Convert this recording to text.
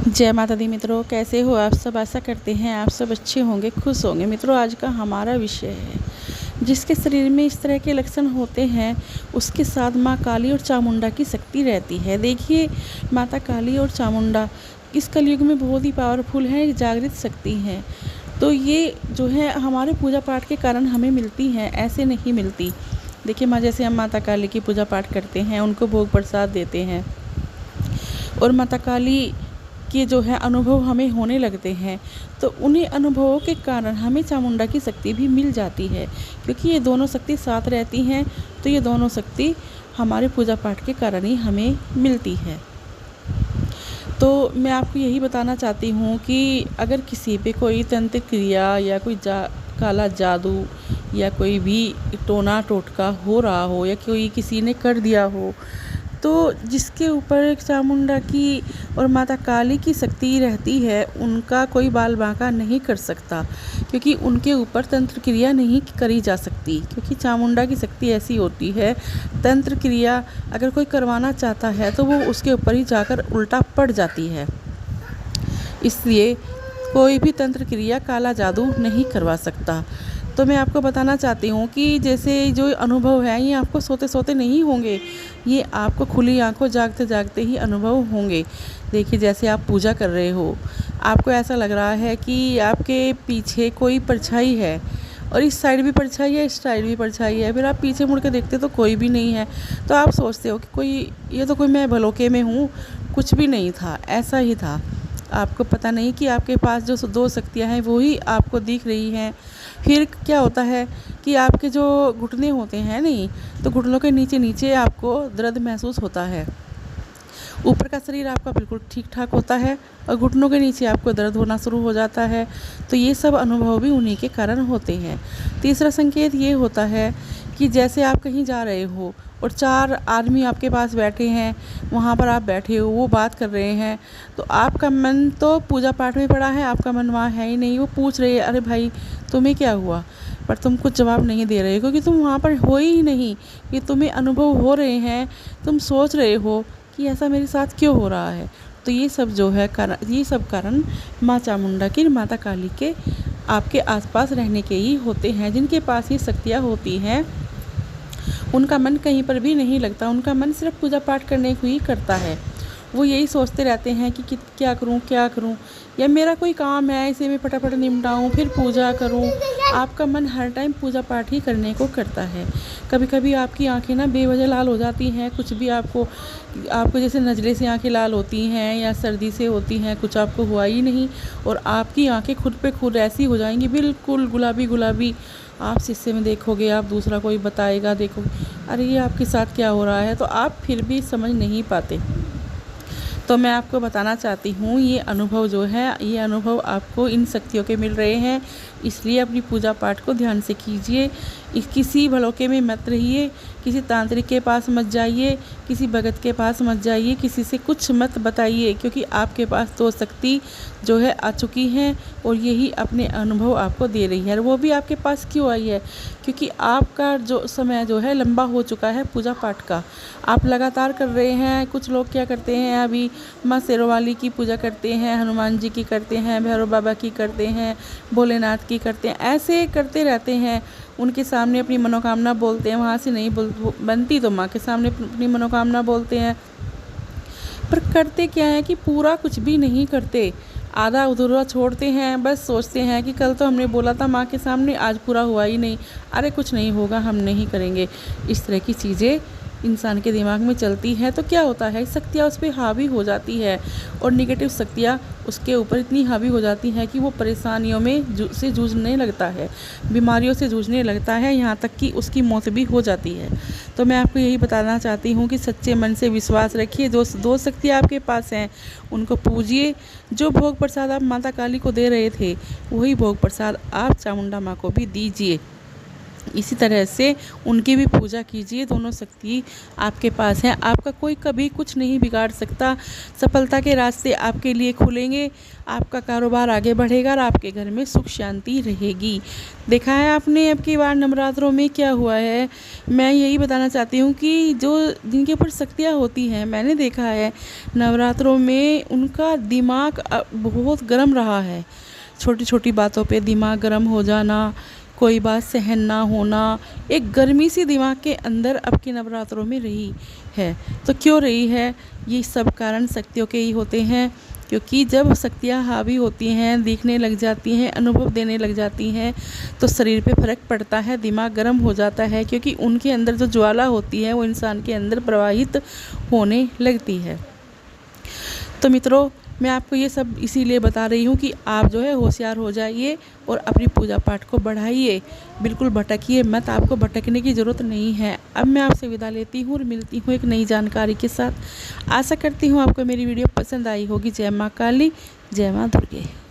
जय माता दी मित्रों, कैसे हो आप सब। आशा करते हैं आप सब अच्छे होंगे, खुश होंगे। मित्रों, आज का हमारा विषय है जिसके शरीर में इस तरह के लक्षण होते हैं उसके साथ माँ काली और चामुंडा की शक्ति रहती है। देखिए, माता काली और चामुंडा इस कलयुग में बहुत ही पावरफुल है, एक जागृत शक्ति हैं। तो ये जो है हमारे पूजा पाठ के कारण हमें मिलती हैं, ऐसे नहीं मिलती। देखिए माँ, जैसे हम माता काली की पूजा पाठ करते हैं, उनको भोग प्रसाद देते हैं और माता काली के जो है अनुभव हमें होने लगते हैं, तो उन्हीं अनुभवों के कारण हमें चामुंडा की शक्ति भी मिल जाती है। क्योंकि ये दोनों शक्ति साथ रहती हैं, तो ये दोनों शक्ति हमारे पूजा पाठ के कारण ही हमें मिलती है। तो मैं आपको यही बताना चाहती हूँ कि अगर किसी पे कोई तंत्र क्रिया या कोई काला जादू या कोई भी टोना टोटका हो रहा हो या कोई किसी ने कर दिया हो, तो जिसके ऊपर चामुंडा की और माता काली की शक्ति रहती है, उनका कोई बाल बांका नहीं कर सकता। क्योंकि उनके ऊपर तंत्र क्रिया नहीं करी जा सकती, क्योंकि चामुंडा की शक्ति ऐसी होती है, तंत्र क्रिया अगर कोई करवाना चाहता है तो वो उसके ऊपर ही जाकर उल्टा पड़ जाती है। इसलिए कोई भी तंत्र क्रिया काला जादू नहीं करवा सकता। तो मैं आपको बताना चाहती हूँ कि जैसे जो अनुभव है, ये आपको सोते सोते नहीं होंगे, ये आपको खुली आंखों जागते जागते ही अनुभव होंगे। देखिए, जैसे आप पूजा कर रहे हो, आपको ऐसा लग रहा है कि आपके पीछे कोई परछाई है और इस साइड भी परछाई है, इस साइड भी परछाई है। फिर आप पीछे मुड़ के देखते तो कोई भी नहीं है, तो आप सोचते हो कि ये तो कोई मैं भलोके में हूँ, कुछ भी नहीं था, ऐसा ही था। आपको पता नहीं कि आपके पास जो दो शक्तियाँ हैं वो ही आपको दिख रही हैं। फिर क्या होता है कि आपके जो घुटने होते हैं नहीं, तो घुटनों के नीचे नीचे आपको दर्द महसूस होता है। ऊपर का शरीर आपका बिल्कुल ठीक ठाक होता है और घुटनों के नीचे आपको दर्द होना शुरू हो जाता है। तो ये सब अनुभव भी उन्हीं के कारण होते हैं। तीसरा संकेत ये होता है कि जैसे आप कहीं जा रहे हो और 4 आदमी आपके पास बैठे हैं, वहाँ पर आप बैठे हो, वो बात कर रहे हैं, तो आपका मन तो पूजा पाठ में पड़ा है, आपका मन वहाँ है ही नहीं। वो पूछ रहे हैं, अरे भाई तुम्हें क्या हुआ, पर तुम कुछ जवाब नहीं दे रहे, क्योंकि तुम वहाँ पर हो ही नहीं। ये तुम्हें अनुभव हो रहे हैं, तुम सोच रहे हो कि ऐसा मेरे साथ क्यों हो रहा है। तो ये सब जो है ये सब कारण माँ चामुंडा की, माता काली के आपके आसपास रहने के ही होते हैं। जिनके पास ये शक्तियाँ होती हैं, उनका मन कहीं पर भी नहीं लगता, उनका मन सिर्फ पूजा पाठ करने को ही करता है। वो यही सोचते रहते हैं कि क्या करूं, या मेरा कोई काम है इसे मैं फटाफट निपटाऊं फिर पूजा करूं। आपका मन हर टाइम पूजा पाठ ही करने को करता है। कभी कभी आपकी आंखें ना बेवजह लाल हो जाती हैं, कुछ भी आपको जैसे नज़ले से आंखें लाल होती हैं या सर्दी से होती हैं, कुछ आपको हुआ ही नहीं और आपकी आंखें खुद पे खुद ऐसी हो जाएंगी, बिल्कुल गुलाबी गुलाबी। आप शीशे में देखोगे, आप दूसरा कोई बताएगा, देखो अरे ये आपके साथ क्या हो रहा है, तो आप फिर भी समझ नहीं पाते। तो मैं आपको बताना चाहती हूँ, ये अनुभव जो है, ये अनुभव आपको इन शक्तियों के मिल रहे हैं। इसलिए अपनी पूजा पाठ को ध्यान से कीजिए, किसी भलोके में मत रहिए, किसी तांत्रिक के पास मत जाइए, किसी भगत के पास मत जाइए, किसी से कुछ मत बताइए, क्योंकि आपके पास तो शक्ति जो है आ चुकी हैं और यही अपने अनुभव आपको दे रही है। और वो भी आपके पास क्यों आई है, क्योंकि आपका जो समय जो है लंबा हो चुका है पूजा पाठ का, आप लगातार कर रहे हैं। कुछ लोग क्या करते हैं, अभी माँ शेरोवाली की पूजा करते हैं, हनुमान जी की करते हैं, भैरव बाबा की करते हैं, भोलेनाथ की करते हैं, ऐसे करते रहते हैं। उनके सामने अपनी मनोकामना बोलते हैं, वहाँ से नहीं बनती तो माँ के सामने अपनी मनोकामना बोलते हैं, पर करते क्या है कि पूरा कुछ भी नहीं करते, आधा अधूरा छोड़ते हैं। बस सोचते हैं कि कल तो हमने बोला था माँ के सामने, आज पूरा हुआ ही नहीं, अरे कुछ नहीं होगा, हम नहीं करेंगे। इस तरह की चीज़ें इंसान के दिमाग में चलती है, तो क्या होता है, शक्तियाँ उस पर हावी हो जाती है और निगेटिव शक्तियाँ उसके ऊपर इतनी हावी हो जाती है कि वो परेशानियों में से जूझने लगता है, बीमारियों से जूझने लगता है, यहाँ तक कि उसकी मौत भी हो जाती है। तो मैं आपको यही बताना चाहती हूँ कि सच्चे मन से विश्वास रखिए, जो दो शक्तियाँ आपके पास हैं उनको पूजिए। जो भोग प्रसाद आप माता काली को दे रहे थे, वही भोग प्रसाद आप चामुंडा माँ को भी दीजिए। इसी तरह से उनकी भी पूजा कीजिए। दोनों शक्ति आपके पास हैं, आपका कोई कभी कुछ नहीं बिगाड़ सकता। सफलता के रास्ते आपके लिए खुलेंगे, आपका कारोबार आगे बढ़ेगा और आपके घर में सुख शांति रहेगी। देखा है आपने अब की बार नवरात्रों में क्या हुआ है। मैं यही बताना चाहती हूँ कि जो जिनके ऊपर शक्तियाँ होती हैं, मैंने देखा है नवरात्रों में उनका दिमाग बहुत गर्म रहा है। छोटी छोटी बातों पे दिमाग गर्म हो जाना, कोई बात सहन ना होना, एक गर्मी सी दिमाग के अंदर अब के नवरात्रों में रही है। तो क्यों रही है? ये सब कारण शक्तियों के ही होते हैं, क्योंकि जब शक्तियाँ हावी होती हैं, दिखने लग जाती हैं, अनुभव देने लग जाती हैं, तो शरीर पे फ़र्क पड़ता है, दिमाग गर्म हो जाता है, क्योंकि उनके अंदर जो ज्वाला होती है वो इंसान के अंदर प्रवाहित होने लगती है। तो मित्रों, मैं आपको ये सब इसीलिए बता रही हूँ कि आप जो है होशियार हो जाइए और अपनी पूजा पाठ को बढ़ाइए, बिल्कुल भटकिए मत, आपको भटकने की ज़रूरत नहीं है। अब मैं आपसे विदा लेती हूँ और मिलती हूँ एक नई जानकारी के साथ। आशा करती हूँ आपको मेरी वीडियो पसंद आई होगी। जय माँ काली, जय माँ दुर्गे।